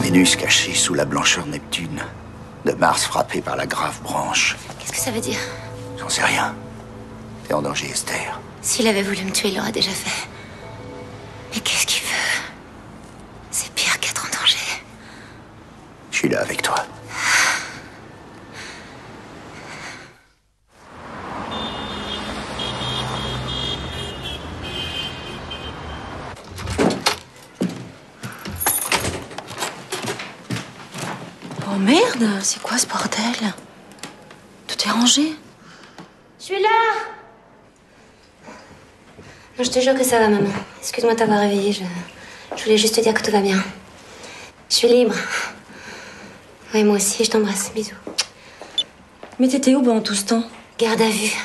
Vénus cachée sous la blancheur de Neptune, de Mars frappé par la grave branche. Qu'est-ce que ça veut dire? J'en sais rien. T'es en danger, Esther. S'il avait voulu me tuer, il l'aurait déjà fait. Mais qu'est-ce qu'il veut? C'est pire qu'être en danger. Je suis là avec toi. Oh merde, c'est quoi ce bordel? Tout est rangé. Je suis là. Non, je te jure que ça va, maman. Excuse-moi de t'avoir réveillée. Je voulais juste te dire que tout va bien. Je suis libre. Oui, moi aussi, je t'embrasse. Bisous. Mais t'étais où pendant tout ce temps? Garde à vue.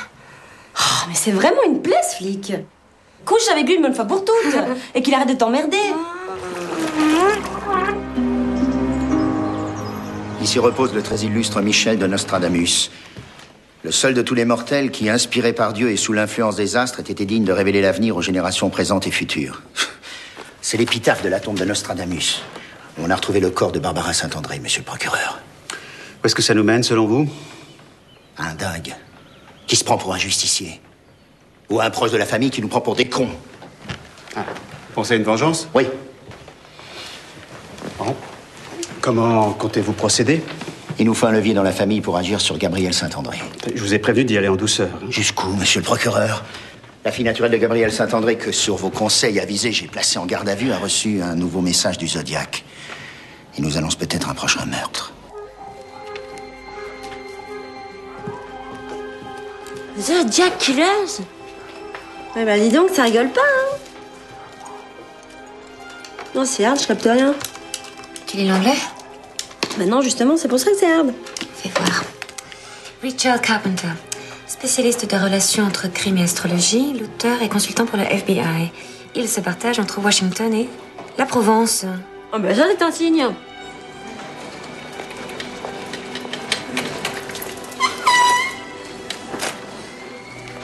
Oh, mais c'est vraiment une plaie, ce flic. Couche avec lui une bonne fois pour toutes. Et qu'il arrête de t'emmerder. Ici repose le très illustre Michel de Nostradamus. Le seul de tous les mortels qui, inspiré par Dieu et sous l'influence des astres, ait été digne de révéler l'avenir aux générations présentes et futures. C'est l'épitaphe de la tombe de Nostradamus. On a retrouvé le corps de Barbara Saint-André, monsieur le procureur. Où est-ce que ça nous mène, selon vous? Un dingue qui se prend pour un justicier. Ou un proche de la famille qui nous prend pour des cons. Ah, vous pensez à une vengeance? Oui. Bon. Comment comptez-vous procéder? Il nous faut un levier dans la famille pour agir sur Gabriel Saint-André. Je vous ai prévenu d'y aller en douceur. Jusqu'où, monsieur le procureur? La fille naturelle de Gabriel Saint-André, que sur vos conseils avisés, j'ai placé en garde à vue, a reçu un nouveau message du Zodiac. Il nous annonce peut-être un prochain meurtre. Zodiac Killers? Ouais, bah dis donc, ça rigole pas, hein? Non, c'est hard, je capte rien. Tu lis l'anglais? Bah non, justement, c'est pour ça que c'est hard. Fais voir. Richard Carpenter, spécialiste de relations entre crime et astrologie, l'auteur et consultant pour le FBI. Il se partage entre Washington et la Provence. Oh bah ça, c'est un signe.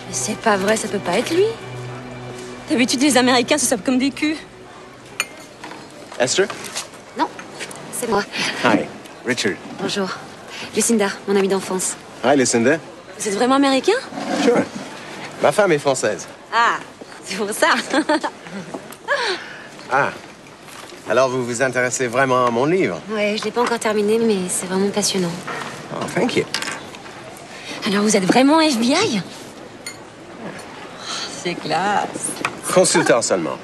Mais c'est pas vrai, ça peut pas être lui. D'habitude, les Américains se sapent comme des culs. Esther? Non, c'est moi. Hi, Richard. Bonjour. Lucinda, mon amie d'enfance. Hi, Lucinda. Vous êtes vraiment américain? Sure. Ma femme est française. Ah, c'est pour ça. Ah. Alors, vous vous intéressez vraiment à mon livre? Ouais, je l'ai pas encore terminé, mais c'est vraiment passionnant. Oh, thank you. Alors, vous êtes vraiment FBI? C'est classe. Consultant seulement.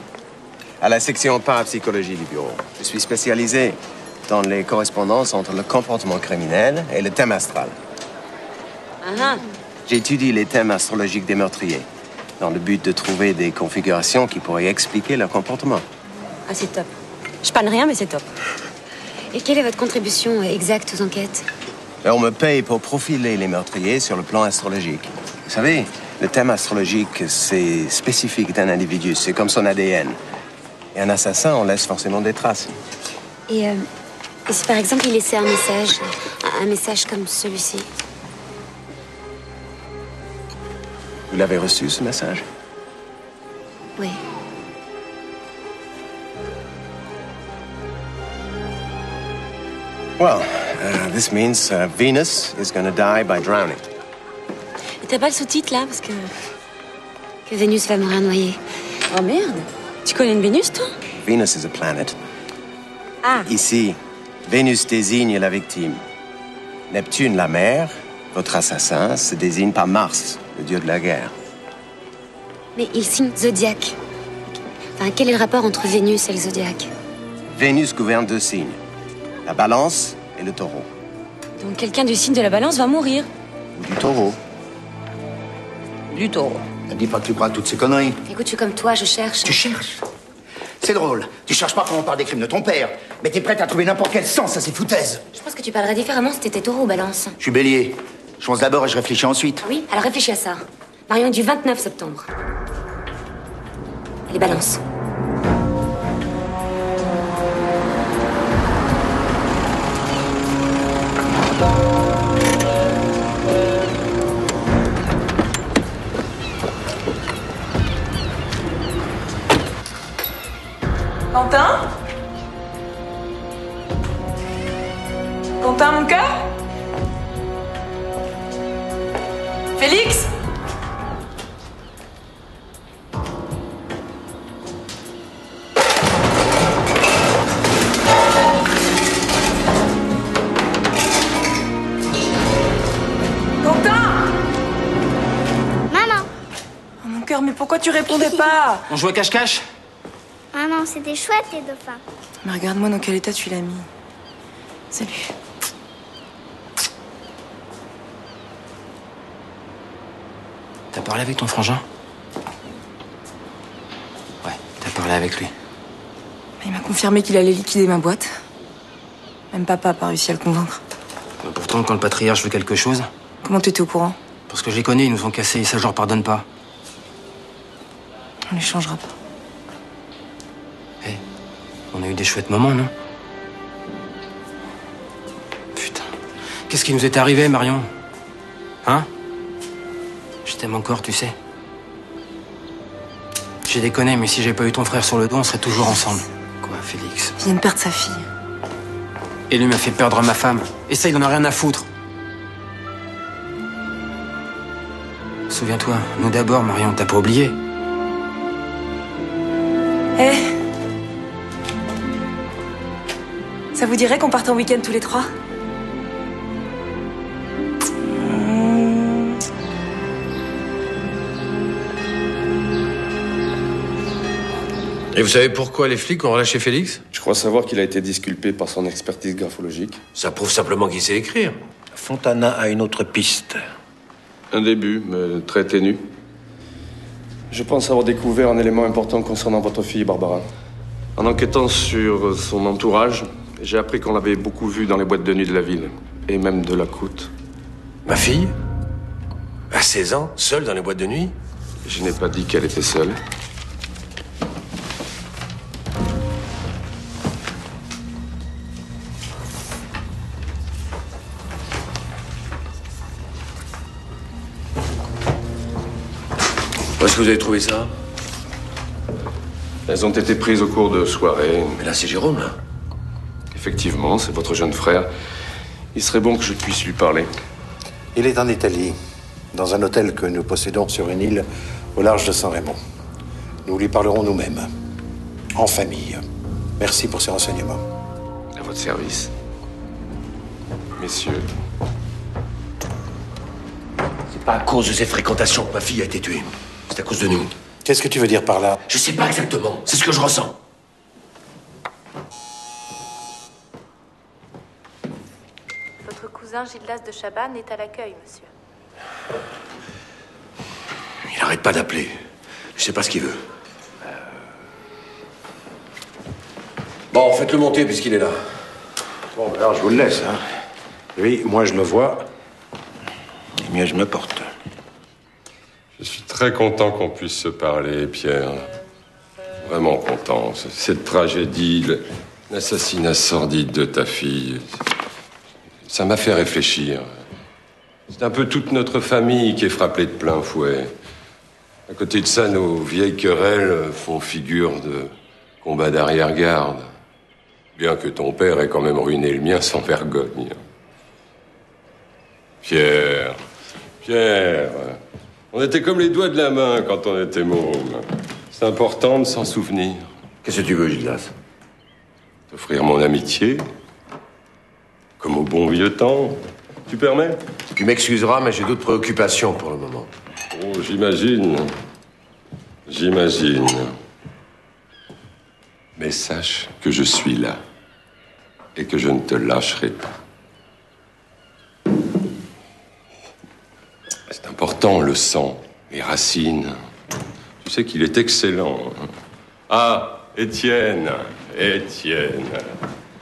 À la section parapsychologie du bureau. Je suis spécialisé dans les correspondances entre le comportement criminel et le thème astral. Ah. J'étudie les thèmes astrologiques des meurtriers, dans le but de trouver des configurations qui pourraient expliquer leur comportement. Ah, c'est top. Je panne rien, mais c'est top. Et quelle est votre contribution exacte aux enquêtes? Et on me paye pour profiler les meurtriers sur le plan astrologique. Vous savez, le thème astrologique, c'est spécifique d'un individu, c'est comme son ADN. Et un assassin, on laisse forcément des traces. Et si par exemple il laissait un message comme celui-ci? Vous l'avez reçu, ce message? Oui. Well, this means Venus is gonna die by drowning. Et t'as pas le sous-titre, là, parce que... Que Vénus va mourir noyée. Oh, merde. Tu connais une Vénus, toi? Venus is a planet. Ah. Ici, Vénus désigne la victime. Neptune, la mère, votre assassin, se désigne par Mars, le dieu de la guerre. Mais il signe Zodiac. Enfin, quel est le rapport entre Vénus et le Zodiac? Vénus gouverne deux signes, la balance et le taureau. Donc quelqu'un du signe de la balance va mourir. Ou du taureau. Du taureau. Ne dis pas que tu crois à toutes ces conneries. Écoute, je suis comme toi, je cherche. Tu cherches? C'est drôle. Tu cherches pas quand on parle des crimes de ton père, mais t'es prête à trouver n'importe quel sens à ces foutaises. Je pense que tu parlerais différemment si t'étais taureau ou balance. Je suis bélier. Je pense d'abord et je réfléchis ensuite. Oui, alors réfléchis à ça. Marion est du 29 septembre. Elle est balance. Quentin? Quentin, mon cœur? Félix? Mais pourquoi tu répondais pas? On joue à cache-cache? Maman, c'était chouette les dauphins. Mais regarde-moi dans quel état tu l'as mis. Salut. T'as parlé avec ton frangin? Ouais, t'as parlé avec lui. Il m'a confirmé qu'il allait liquider ma boîte. Même papa n'a pas réussi à le convaincre. Mais pourtant, quand le patriarche veut quelque chose... Comment t'étais au courant? Parce que je les connais, ils nous ont cassés, et ça je leur pardonne pas. On les changera pas. Hé, on a eu des chouettes moments, non? Putain. Qu'est-ce qui nous est arrivé, Marion? Hein? Je t'aime encore, tu sais. J'ai déconné, mais si j'avais pas eu ton frère sur le dos, on serait toujours ensemble. Quoi, Félix? Il vient de perdre sa fille. Et lui m'a fait perdre ma femme. Et ça, il en a rien à foutre. Souviens-toi, nous d'abord, Marion, t'as pas oublié? Eh, ça vous dirait qu'on parte en week-end tous les trois? Et vous savez pourquoi les flics ont relâché Félix? Je crois savoir qu'il a été disculpé par son expertise graphologique. Ça prouve simplement qu'il sait écrire. Fontana a une autre piste. Un début, mais très ténu. Je pense avoir découvert un élément important concernant votre fille, Barbara. En enquêtant sur son entourage, j'ai appris qu'on l'avait beaucoup vue dans les boîtes de nuit de la ville, et même de la côte. Ma fille? À 16 ans, seule dans les boîtes de nuit? Je n'ai pas dit qu'elle était seule. Où est-ce que vous avez trouvé ça? Elles ont été prises au cours de soirée. Mais là, c'est Jérôme, là. Effectivement, c'est votre jeune frère. Il serait bon que je puisse lui parler. Il est en Italie, dans un hôtel que nous possédons sur une île au large de San Remo. Nous lui parlerons nous-mêmes, en famille. Merci pour ces renseignements. À votre service. Messieurs. C'est pas à cause de cette fréquentation que ma fille a été tuée. C'est à cause de nous. Qu'est-ce que tu veux dire par là? Je sais pas exactement. C'est ce que je ressens. Votre cousin Gildas de Chabannes est à l'accueil, monsieur. Il arrête pas d'appeler. Je sais pas ce qu'il veut. Bon, faites-le monter puisqu'il est là. Bon, alors je vous le laisse, hein. Lui, moi je le vois. Et mieux je me porte. Je suis très content qu'on puisse se parler, Pierre. Vraiment content. Cette tragédie, l'assassinat sordide de ta fille, ça m'a fait réfléchir. C'est un peu toute notre famille qui est frappée de plein fouet. À côté de ça, nos vieilles querelles font figure de combat d'arrière-garde. Bien que ton père ait quand même ruiné le mien sans vergogne. Pierre, on était comme les doigts de la main quand on était môme. C'est important de s'en souvenir. Qu'est-ce que tu veux, Gildas? T'offrir mon amitié, comme au bon vieux temps. Tu permets? Tu m'excuseras, mais j'ai d'autres préoccupations pour le moment. Oh, j'imagine. Mais sache que je suis là et que je ne te lâcherai pas. C'est important, le sang, les racines. Tu sais qu'il est excellent. Ah, Étienne.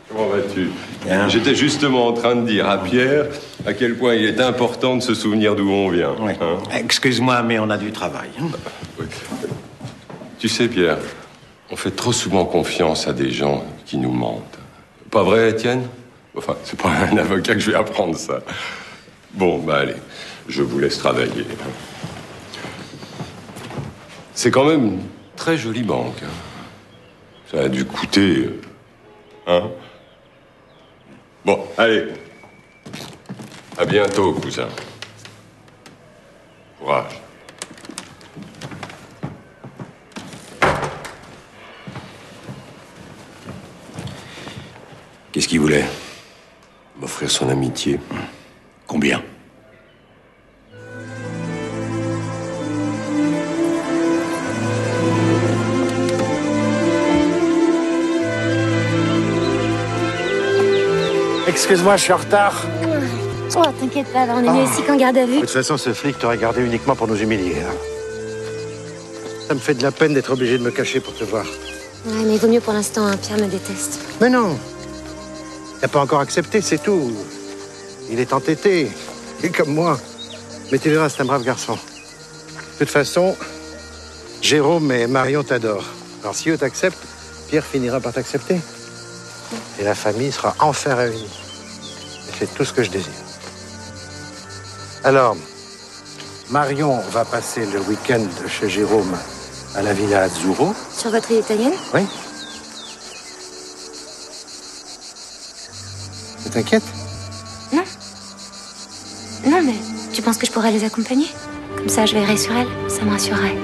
Comment vas-tu? Bien. J'étais justement en train de dire à Pierre à quel point il est important de se souvenir d'où on vient. Oui. Hein? Excuse-moi, mais on a du travail. Oui. Tu sais, Pierre, on fait trop souvent confiance à des gens qui nous mentent. Pas vrai, Étienne? Enfin, c'est pas un avocat que je vais apprendre ça. Bon, bah allez, je vous laisse travailler. C'est quand même une très jolie banque. Hein. Ça a dû coûter... Hein? Bon, allez, À bientôt, cousin. Courage. Qu'est-ce qu'il voulait? M'offrir son amitié. Combien? Excuse-moi, je suis en retard. Oh, t'inquiète pas, on est mieux ici qu'en garde à vue. De toute façon, ce flic t'aurait gardé uniquement pour nous humilier. Hein. Ça me fait de la peine d'être obligé de me cacher pour te voir. Ouais, mais il vaut mieux pour l'instant, hein. Pierre me déteste. Mais non. Il n'a pas encore accepté, c'est tout. Il est entêté. Il est comme moi. Mais tu verras, c'est un brave garçon. De toute façon, Jérôme et Marion t'adorent. Alors si eux t'acceptent, Pierre finira par t'accepter. Et la famille sera enfin réunie. Et c'est tout ce que je désire. Alors, Marion va passer le week-end chez Jérôme à la Villa Azzurro. Sur votre île italienne? Oui. Tu t'inquiètes? Non. Non, mais tu penses que je pourrais les accompagner? Comme ça, je veillerai sur elle. Ça me rassurerait.